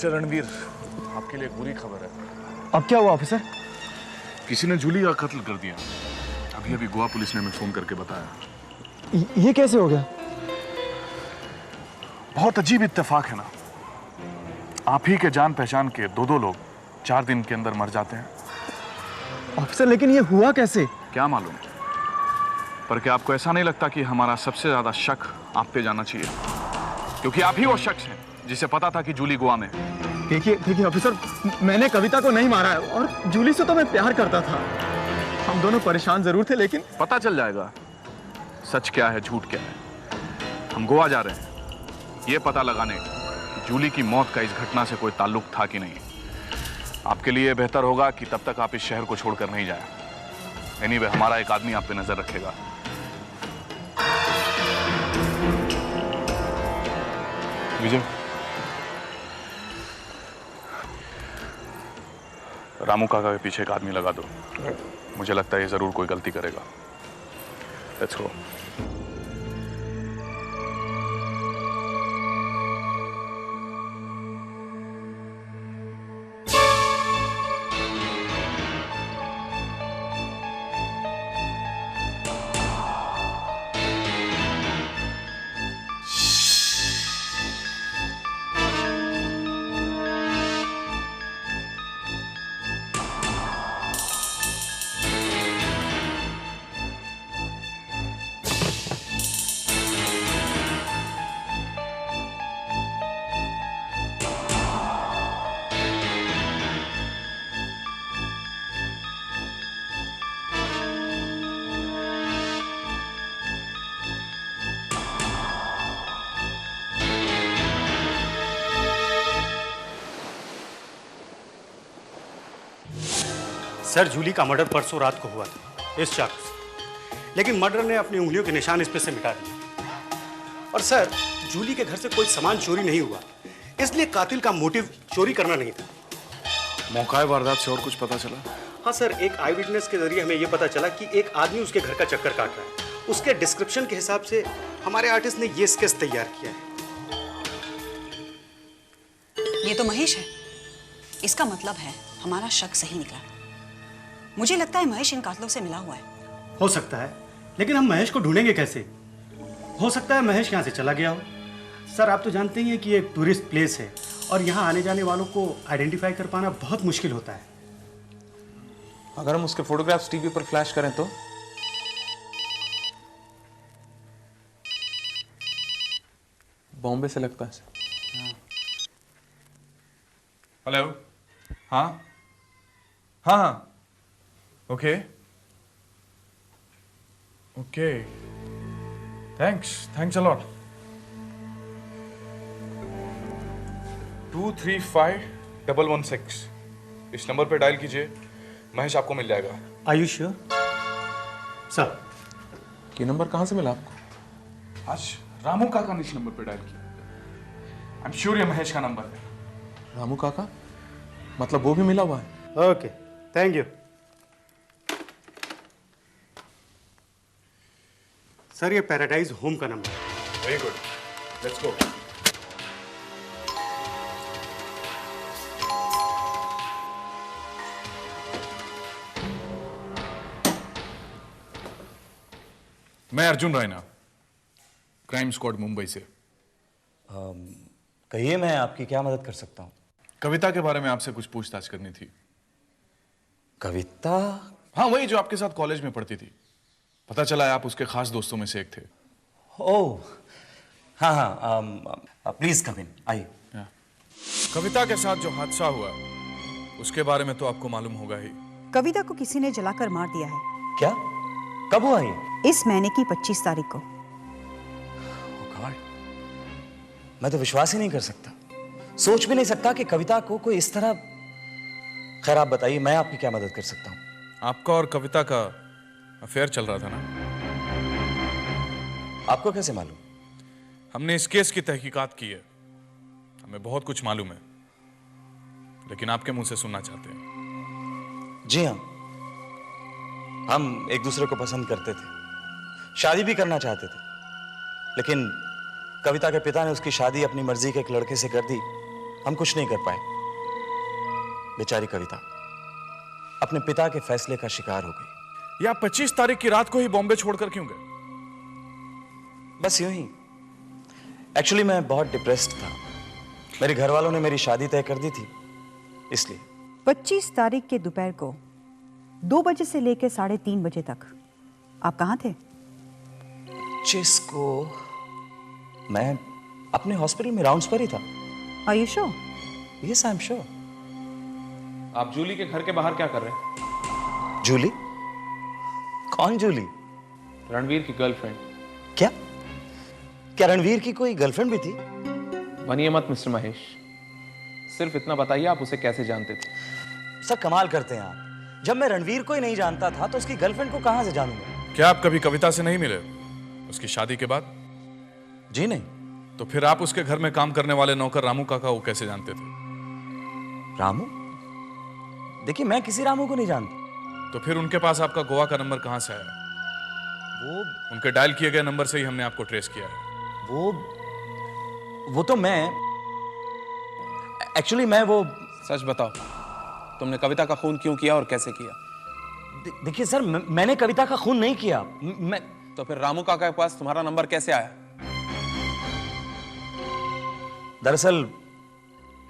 Mister Ranveer, आपके लिए एक बुरी खबर है। अब क्या हुआ ऑफिसर? किसी ने जूली का कत्ल कर दिया। अभी अभी गोवा पुलिस ने हमें फोन करके बताया। ये कैसे हो गया? बहुत अजीब इत्तेफाक है ना। आप ही के जान पहचान के दो लोग 4 दिन के अंदर मर जाते हैं। ऑफिसर लेकिन ये हुआ कैसे? क्या मालूम, पर क्या आपको ऐसा नहीं लगता कि हमारा सबसे ज्यादा शक आप पे जाना चाहिए? क्योंकि आप ही वो शख्स हैं जिसे पता था कि जूली गोवा में है। देखिए ऑफिसर, मैंने कविता को नहीं मारा है और जूली से तो मैं प्यार करता था। हम दोनों परेशान जरूर थे, लेकिन पता चल जाएगा सच क्या है झूठ क्या है। हम गोवा जा रहे हैं ये पता लगाने कि जूली की मौत का इस घटना से कोई ताल्लुक था कि नहीं। आपके लिए बेहतर होगा कि तब तक आप इस शहर को छोड़कर नहीं जाएं। एनीवे, हमारा एक आदमी आप पे नजर रखेगा। विजय, रामू काका के पीछे एक आदमी लगा दो। मुझे लगता है ये जरूर कोई गलती करेगा। Let's go. सर, जूली का मर्डर परसों रात को हुआ था इस चाकू से, लेकिन मर्डर ने अपनी उंगलियों के निशान इस पे से मिटा दिए। और सर, जूली के घर से कोई सामान चोरी नहीं हुआ, इसलिए कातिल का मोटिव चोरी करना नहीं था। मौका वारदात से और कुछ पता चला? हाँ सर, एक आई विटनेस के जरिए हमें यह पता चला कि एक आदमी उसके घर का चक्कर काट रहा है। उसके डिस्क्रिप्शन के हिसाब से हमारे आर्टिस्ट ने ये स्केच तैयार किया है। ये तो महेश है। इसका मतलब है हमारा शक सही निकला। मुझे लगता है महेश इन कातलों से मिला हुआ है। हो सकता है, लेकिन हम महेश को ढूंढेंगे कैसे? हो सकता है महेश यहाँ से चला गया हो। सर, आप तो जानते ही हैं कि ये एक टूरिस्ट प्लेस है और यहाँ आने जाने वालों को आइडेंटिफाई कर पाना बहुत मुश्किल होता है। अगर हम उसके फोटोग्राफ्स टीवी पर फ्लैश करें तो? बॉम्बे से लगता है। हेलो। हाँ हाँ हाँ, okay okay, thanks a lot. 235116 इस नंबर पे डायल कीजिए। महेश आपको मिल जाएगा। Are you sure? सर, ये नंबर कहाँ से मिला आपको? आज रामू काका ने इस नंबर पे डायल किया। आई एम श्योर ये महेश का नंबर है। रामू काका? मतलब वो भी मिला हुआ है? Okay, thank you. सर, ये पैराडाइज होम का नंबर है। Very good, let's go. मैं अर्जुन रायना, क्राइम स्क्वाड मुंबई से। कहिए, मैं आपकी क्या मदद कर सकता हूँ? कविता के बारे में आपसे कुछ पूछताछ करनी थी। कविता? हाँ, वही जो आपके साथ कॉलेज में पढ़ती थी। पता चला है आप उसके खास दोस्तों में से एक थे। ओह, हाँ हाँ, प्लीज कम इन, आइए। कविता के साथ जो हादसा हुआ उसके बारे में तो आपको मालूम होगा ही। कविता को किसी ने जलाकर मार दिया है। क्या? कब हुआ ये? इस महीने की 25 तारीख को। Oh God, मैं तो विश्वास ही नहीं कर सकता, सोच भी नहीं सकता कि कविता को कोई इस तरह। खैर, आप बताइए, मैं आपकी क्या मदद कर सकता हूँ? आपका और कविता का अफेयर चल रहा था ना? आपको कैसे मालूम? हमने इस केस की तहकीकात की है, हमें बहुत कुछ मालूम है, लेकिन आपके मुंह से सुनना चाहते हैं। जी हाँ, हम एक दूसरे को पसंद करते थे, शादी भी करना चाहते थे, लेकिन कविता के पिता ने उसकी शादी अपनी मर्जी के एक लड़के से कर दी हम कुछ नहीं कर पाए। बेचारी कविता अपने पिता के फैसले का शिकार हो गई। या 25 तारीख की रात को ही बॉम्बे छोड़कर क्यों गए? बस यूं ही। एक्चुअली मैं बहुत डिप्रेस्ड था। मेरे घर वालों ने मेरी शादी तय कर दी थी, इसलिए। 25 तारीख के दोपहर को 2 बजे से लेकर 3:30 बजे तक आप कहाँ थे? जिसको मैं अपने हॉस्पिटल में राउंड्स पर ही था। Are you sure? Yes, I am sure. आप जूली के घर के बाहर क्या कर रहे हैं? जूली? कौन जूली? रणवीर की गर्लफ्रेंड। क्या क्या रणवीर की कोई गर्लफ्रेंड भी थी? बनिए मत मिस्टर महेश, सिर्फ इतना बताइए आप उसे कैसे जानते थे? सर कमाल करते हैं आप। जब मैं रणवीर को ही नहीं जानता था तो उसकी गर्लफ्रेंड को कहां से जानूंगा? क्या आप कभी कविता से नहीं मिले उसकी शादी के बाद? जी नहीं। तो फिर आप उसके घर में काम करने वाले नौकर रामू काका को कैसे जानते थे? रामू? देखिए मैं किसी रामू को नहीं जानता। तो फिर उनके पास आपका गोवा का नंबर कहां से आया? उनके डायल किए गए नंबर से ही हमने आपको ट्रेस किया है। वो तो मैं एक्चुअली मैं वो सच बताओ, तुमने कविता का खून क्यों किया और कैसे किया? देखिए सर, मैंने कविता का खून नहीं किया। मैं तो फिर रामू काका के पास तुम्हारा नंबर कैसे आया? दरअसल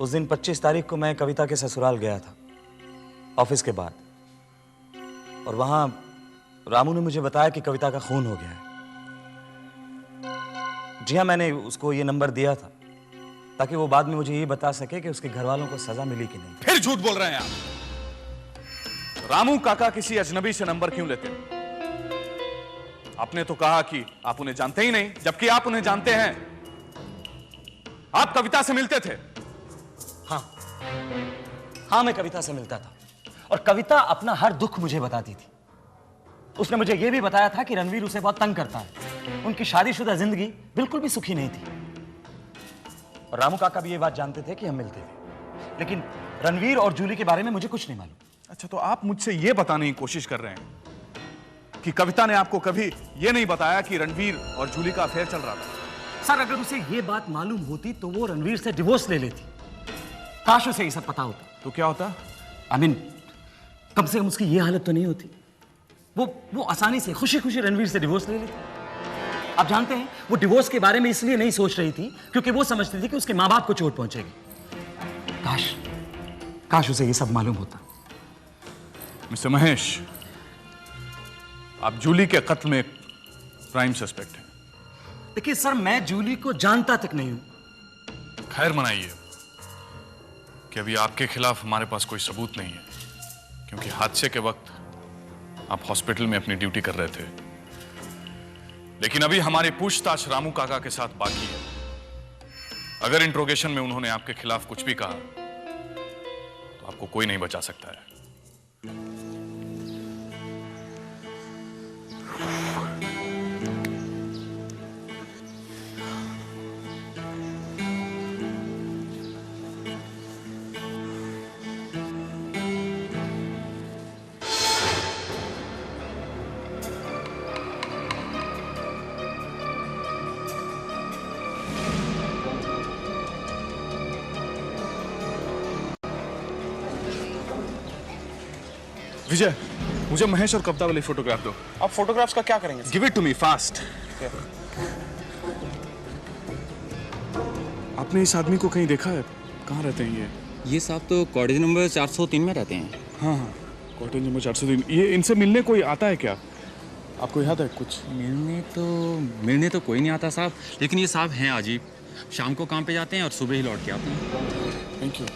उस दिन 25 तारीख को मैं कविता के ससुराल गया था ऑफिस के बाद, और वहां रामू ने मुझे बताया कि कविता का खून हो गया है। जी हाँ, मैंने उसको ये नंबर दिया था ताकि वो बाद में मुझे ये बता सके कि उसके घर वालों को सजा मिली कि नहीं। फिर झूठ बोल रहे हैं आप। रामू काका किसी अजनबी से नंबर क्यों लेते हैं? आपने तो कहा कि आप उन्हें जानते ही नहीं, जबकि आप उन्हें जानते हैं। आप कविता से मिलते थे। हाँ, मैं कविता से मिलता था और कविता अपना हर दुख मुझे बताती थी। उसने मुझे यह भी बताया था कि रणवीर उसे बहुत तंग करता है। उनकी शादीशुदा जिंदगी बिल्कुल भी सुखी नहीं थी। और रामू काका भी ये बात जानते थे कि हम मिलते थे, लेकिन रणवीर और जूली के बारे में मुझे कुछ नहीं मालूम। अच्छा, तो आप मुझसे यह बताने की कोशिश कर रहे हैं कि कविता ने आपको कभी यह नहीं बताया कि रणवीर और जूली का अफेयर चल रहा था? सर, अगर उसे यह बात मालूम होती तो वो रणवीर से डिवोर्स ले लेती। काश उसे ये सब पता होता। तो क्या होता? कम से कम उसकी ये हालत तो नहीं होती। वो आसानी से खुशी खुशी रणवीर से डिवोर्स ले लेती। आप जानते हैं, वो डिवोर्स के बारे में इसलिए नहीं सोच रही थी क्योंकि वो समझती थी कि उसके माँ बाप को चोट पहुंचेगी। काश उसे ये सब मालूम होता। मिस्टर महेश, आप जूली के कत्ल में प्राइम सस्पेक्ट हैं। देखिए सर, मैं जूली को जानता तक नहीं हूं। खैर मनाइए कि अभी आपके खिलाफ हमारे पास कोई सबूत नहीं है, क्योंकि हादसे के वक्त आप हॉस्पिटल में अपनी ड्यूटी कर रहे थे। लेकिन अभी हमारी पूछताछ रामू काका के साथ बाकी है। अगर इंट्रोगेशन में उन्होंने आपके खिलाफ कुछ भी कहा तो आपको कोई नहीं बचा सकता है। विजय, मुझे महेश और कविता वाली फोटोग्राफ दो। आप फोटोग्राफ्स का क्या करेंगे? Give it to me fast. आपने इस आदमी को कहीं देखा है? कहाँ रहते हैं ये साहब तो कॉटेज नंबर 403 में रहते हैं। हाँ, कॉटेज नंबर 403। ये इनसे मिलने कोई आता है क्या? आपको याद है कुछ? मिलने तो कोई नहीं आता साहब, लेकिन ये साहब हैं अजीब। शाम को काम पे जाते हैं और सुबह ही लौट के आते हैं। Thank you.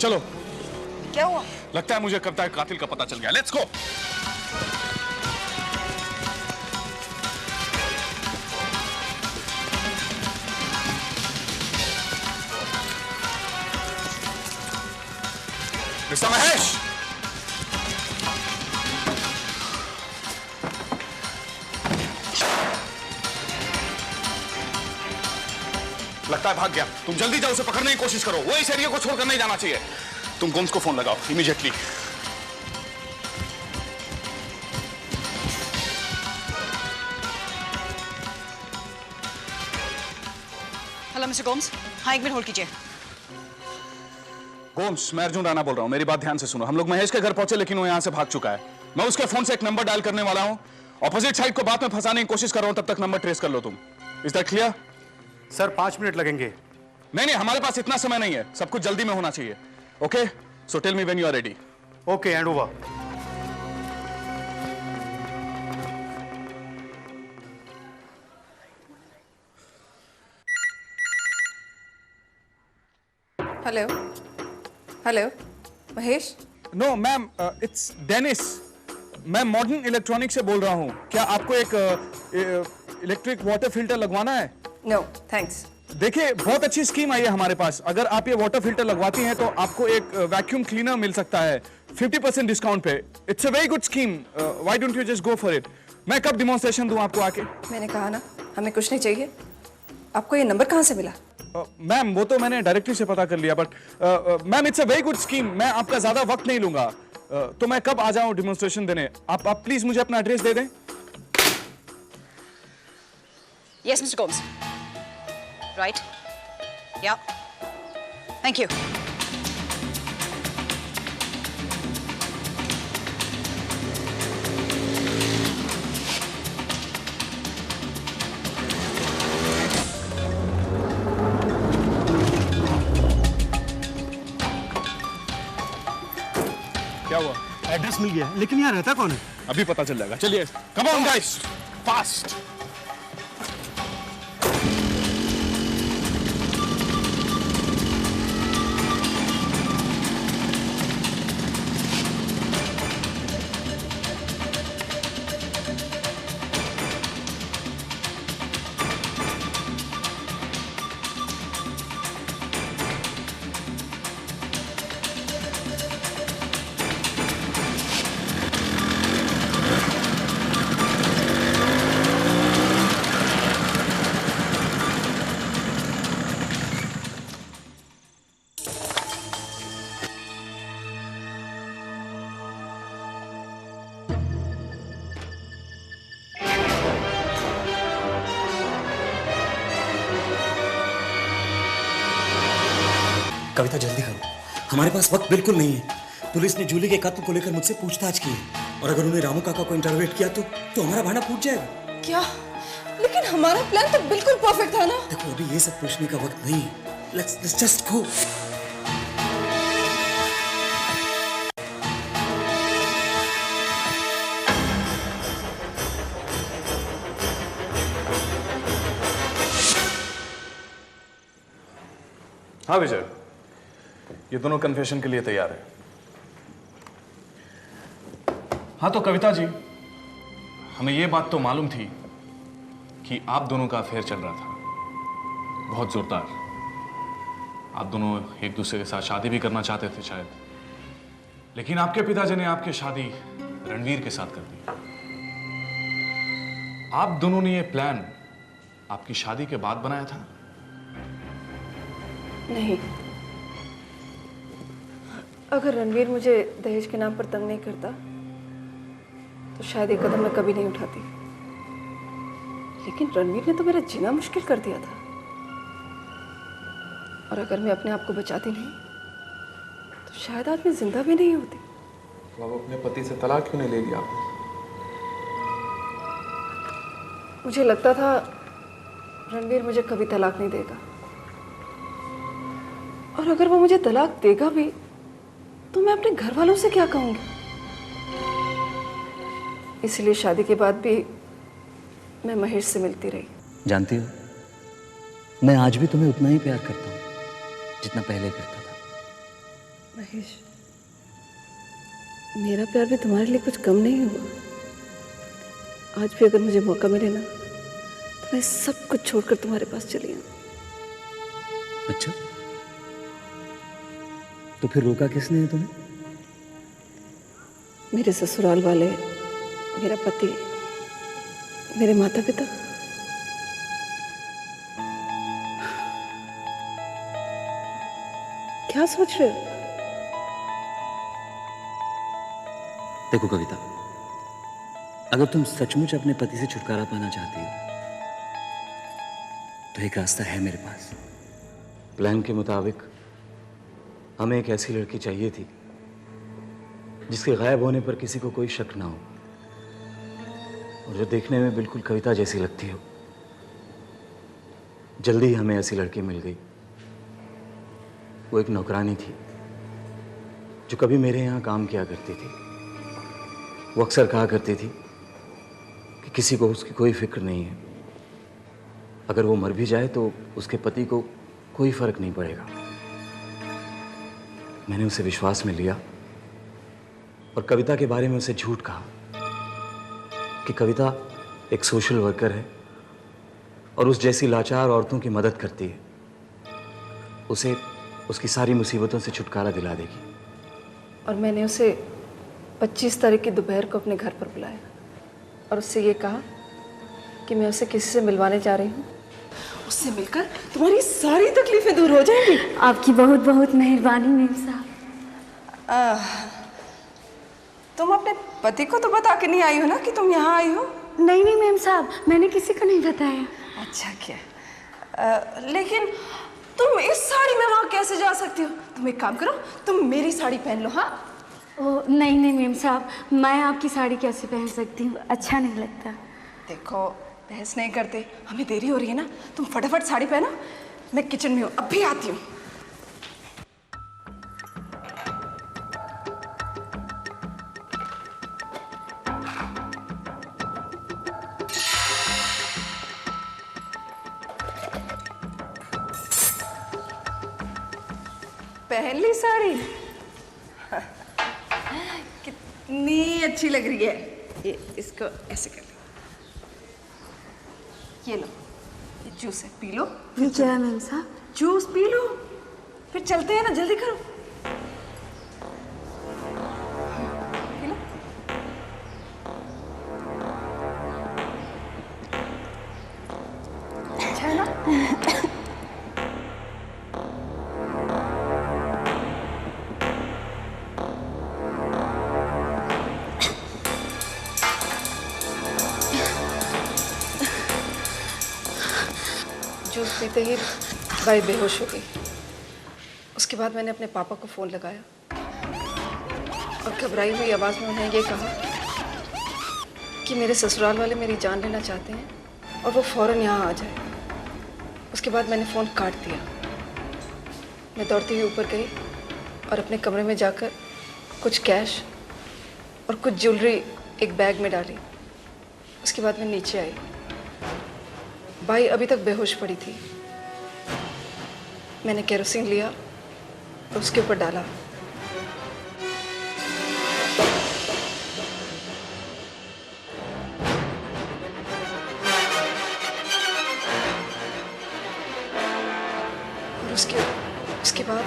चलो। क्या हुआ? लगता है मुझे कविता के कातिल का पता चल गया। Let's go. मिस्टर महेश, लगता है भाग गया। तुम जल्दी जाओ, उसे पकड़ने की कोशिश करो। वो इस एरिया को छोड़कर नहीं जाना चाहिए। तुम गोम्स को फोन लगाओ इमीडिएटली। Hello mister Gomes. हाँ, 1 मिनट होल्ड कीजिए। गोम्स, मैं अर्जुन राणा बोल रहा हूँ, मेरी बात ध्यान से सुनो। हम लोग महेश के घर पहुंचे लेकिन वो यहाँ से भाग चुका है। मैं उसके फोन से एक नंबर डायल करने वाला हूँ, ऑपोजिट साइड को बात में फंसाने की कोशिश कर रहा हूँ, तब तक नंबर ट्रेस कर लो तुम। Is that clear? Sir 5 minute लगेंगे। नहीं, हमारे पास इतना समय नहीं है, सब कुछ जल्दी में होना चाहिए। Okay, so tell me when you are ready. Okay, hand over. Hello hello Mahesh. No ma'am, it's Dennis. मैं मॉडर्न इलेक्ट्रॉनिक से बोल रहा हूँ। क्या आपको एक इलेक्ट्रिक वाटर फिल्टर लगवाना है? No thanks. देखिए, बहुत अच्छी स्कीम आई है हमारे पास। अगर आप ये वाटर फिल्टर लगवाती हैं तो आपको एक वैक्यूम क्लीनर मिल सकता है 50% डिस्काउंट पे। It's a very good scheme, why don't you just go for it? मैं कब डिमॉन्स्ट्रेशन दूं आपको आके? मैंने कहा ना, हमें कुछ नहीं चाहिए। आपको ये नंबर कहाँ से मिला? मैम, वो तो मैंने डायरेक्टली से पता कर लिया, but ma'am it's a very good scheme. मैं आपका ज्यादा वक्त नहीं लूंगा। तो मैं कब आ जाऊं डिमॉन्स्ट्रेशन देने? आप प्लीज मुझे अपना एड्रेस दे दें। Yes, Mr. Gomes. Right? Yeah. Thank you. क्या हुआ? एड्रेस मिल गया, लेकिन यहाँ रहता कौन है? अभी पता चल जाएगा। चलिए, कम ऑन गाइस, फास्ट। कविता जल्दी करो, हमारे पास वक्त बिल्कुल नहीं है। पुलिस ने जूली के कत्ल को लेकर मुझसे पूछताछ की है और अगर उन्हें रामू काका को इंटरोगेट किया तो हमारा भाड़ा फूट जाएगा। क्या? लेकिन हमारा प्लान तो बिल्कुल परफेक्ट था ना। देखो, अभी ये सब पूछने का वक्त नहीं है। Let's just go. हाँ विजय, ये दोनों कन्फेशन के लिए तैयार है। हाँ तो कविता जी, हमें ये बात तो मालूम थी कि आप दोनों का अफेयर चल रहा था, बहुत जोरदार। आप दोनों एक दूसरे के साथ शादी भी करना चाहते थे शायद, लेकिन आपके पिताजी ने आपकी शादी रणवीर के साथ कर दी। आप दोनों ने ये प्लान आपकी शादी के बाद बनाया था? नहीं, अगर रणवीर मुझे दहेज के नाम पर तंग नहीं करता तो शायद ये कदम मैं कभी नहीं उठाती। लेकिन रणवीर ने तो मेरा जीना मुश्किल कर दिया था, और अगर मैं अपने आप को बचाती नहीं तो शायद आज मैं जिंदा भी नहीं होती। तो अब अपने पति से तलाक क्यों नहीं ले लिया आपने? मुझे लगता था रणवीर मुझे कभी तलाक नहीं देगा, और अगर वो मुझे तलाक देगा भी तो मैं अपने घर वालों से क्या कहूंगी। इसलिए शादी के बाद भी मैं महेश से मिलती रही। जानती हो, मैं आज भी तुम्हें उतना ही प्यार करता हूँ जितना पहले करता था। महेश, मेरा प्यार भी तुम्हारे लिए कुछ कम नहीं हुआ। आज भी अगर मुझे मौका मिले ना तो मैं सब कुछ छोड़कर तुम्हारे पास चली आऊं। अच्छा, तो फिर रोका किसने है तुम्हें? मेरे ससुराल वाले, मेरा पति, मेरे माता पिता। क्या सोच रहे हो? देखो कविता, अगर तुम सचमुच अपने पति से छुटकारा पाना चाहती हो तो एक रास्ता है मेरे पास। प्लान के मुताबिक हमें एक ऐसी लड़की चाहिए थी जिसके गायब होने पर किसी को कोई शक ना हो और जो देखने में बिल्कुल कविता जैसी लगती हो। जल्दी ही हमें ऐसी लड़की मिल गई। वो एक नौकरानी थी जो कभी मेरे यहाँ काम किया करती थी। वो अक्सर कहा करती थी कि किसी को उसकी कोई फिक्र नहीं है, अगर वो मर भी जाए तो उसके पति को कोई फर्क नहीं पड़ेगा। मैंने उसे विश्वास में लिया और कविता के बारे में उसे झूठ कहा कि कविता एक सोशल वर्कर है और उस जैसी लाचार औरतों की मदद करती है, उसे उसकी सारी मुसीबतों से छुटकारा दिला देगी। और मैंने उसे 25 तारीख की दोपहर को अपने घर पर बुलाया और उससे ये कहा कि मैं उसे किसी से मिलवाने जा रही हूँ। उससे मिलकर तुम्हारी सारी तकलीफें दूर हो जाएंगी। आपकी बहुत बहुत मेहरबानी मेम साहब। तुम अपने पति को तो बता के नहीं आई हो ना कि तुम यहाँ आई हो? नहीं नहीं मेम साहब, मैंने किसी को नहीं बताया। अच्छा किया। लेकिन तुम इस साड़ी में वहाँ कैसे जा सकती हो? तुम एक काम करो, तुम मेरी साड़ी पहन लो। हाँ? ओ नहीं नहीं मेम साहब, मैं आपकी साड़ी कैसे पहन सकती हूँ, अच्छा नहीं लगता। देखो बहस नहीं करते, हमें देरी हो रही है ना, तुम फटाफट साड़ी पहनो। मैं किचन में हूँ, अभी आती हूँ। पहन ली साड़ी? कितनी अच्छी लग रही है। ये इसको ऐसे कर लो। ये लो, ये जूस है, पी लो। क्या है मेम साहब? जूस पी लो, फिर चलते हैं ना, जल्दी करो। P low. अच्छा है ना? जूस पीते ही बाई बेहोश हो गई। उसके बाद मैंने अपने पापा को फ़ोन लगाया और घबराई हुई आवाज़ में उन्हें ये कहा कि मेरे ससुराल वाले मेरी जान लेना चाहते हैं और वो फ़ौरन यहाँ आ जाए। उसके बाद मैंने फ़ोन काट दिया। मैं दौड़ती हुई ऊपर गई और अपने कमरे में जाकर कुछ कैश और कुछ ज्वेलरी एक बैग में डाली। उसके बाद मैं नीचे आई। बाई अभी तक बेहोश पड़ी थी। मैंने केरोसिन लिया और उसके ऊपर डाला। और उसके बाद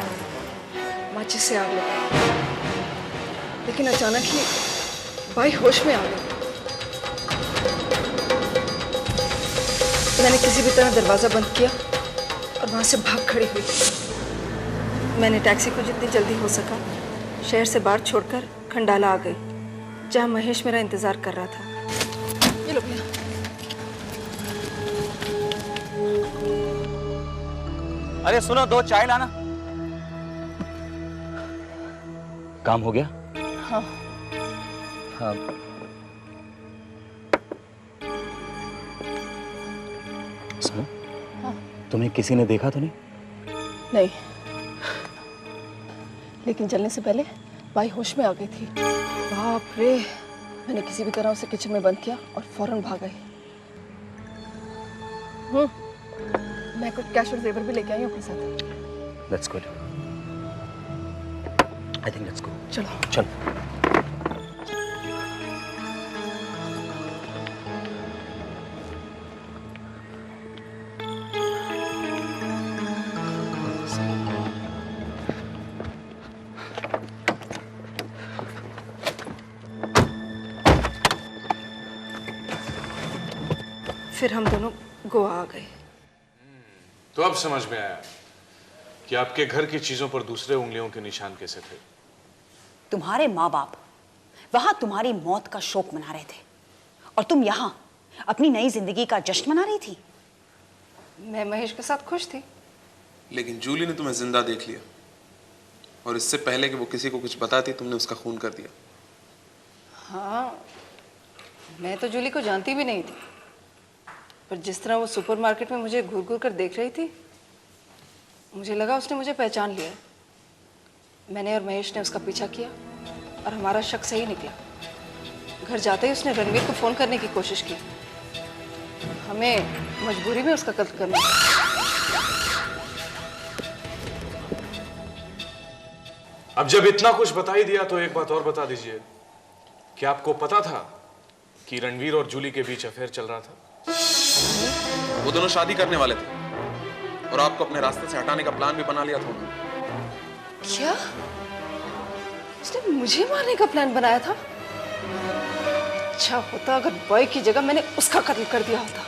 माचिस से आग लगाई। लेकिन अचानक ही बाई होश में आ गई। मैंने किसी भी तरह दरवाज़ा बंद किया और वहाँ से भाग खड़ी हुई। मैंने टैक्सी को जितनी जल्दी हो सका शहर से बाहर छोड़कर खंडाला आ गई, जहाँ महेश मेरा इंतज़ार कर रहा था। ये लो भैया। अरे सुनो, 2 चाय लाना। काम हो गया? हाँ। हाँ। सुनो, हाँ। तुम्हें किसी ने देखा तो नहीं? नहीं, लेकिन जलने से पहले बाई होश में आ गई थी। बाप रे, मैंने किसी भी तरह उसे किचन में बंद किया और फौरन भाग गई। मैं कुछ कैश और जेवर भी लेके आई हूँ अपने साथ। That's good. I think let's go. चलो। चलो। फिर हम दोनों गोवा आ गए। तो अब समझ में आया कि आपके घर की चीजों पर दूसरे उंगलियों के निशान कैसे थे। तुम्हारे माँ बाप वहां तुम्हारी मौत का शोक मना रहे थे और तुम यहां अपनी नई जिंदगी का जश्न मना रही थी। मैं महेश के साथ खुश थी। लेकिन जूली ने तुम्हें जिंदा देख लिया और इससे पहले कि वो किसी को कुछ बताती तुमने उसका खून कर दिया। हाँ, मैं तो जूली को जानती भी नहीं थी, पर जिस तरह वो सुपरमार्केट में मुझे घूर घूर कर देख रही थी, मुझे लगा उसने मुझे पहचान लिया। मैंने और महेश ने उसका पीछा किया और हमारा शक सही निकला। घर जाते ही उसने रणवीर को फोन करने की कोशिश की। हमें मजबूरी में उसका कत्ल करना था। अब जब इतना कुछ बता ही दिया तो एक बात और बता दीजिए, क्या आपको पता था कि रणवीर और जूली के बीच अफेयर चल रहा था? वो दोनों शादी करने वाले थे और आपको अपने रास्ते से हटाने का प्लान भी बना लिया था उन्होंने। क्या? उसने मुझे मारने का प्लान बनाया था? अच्छा होता अगर बॉय की जगह मैंने उसका कत्ल कर दिया होता।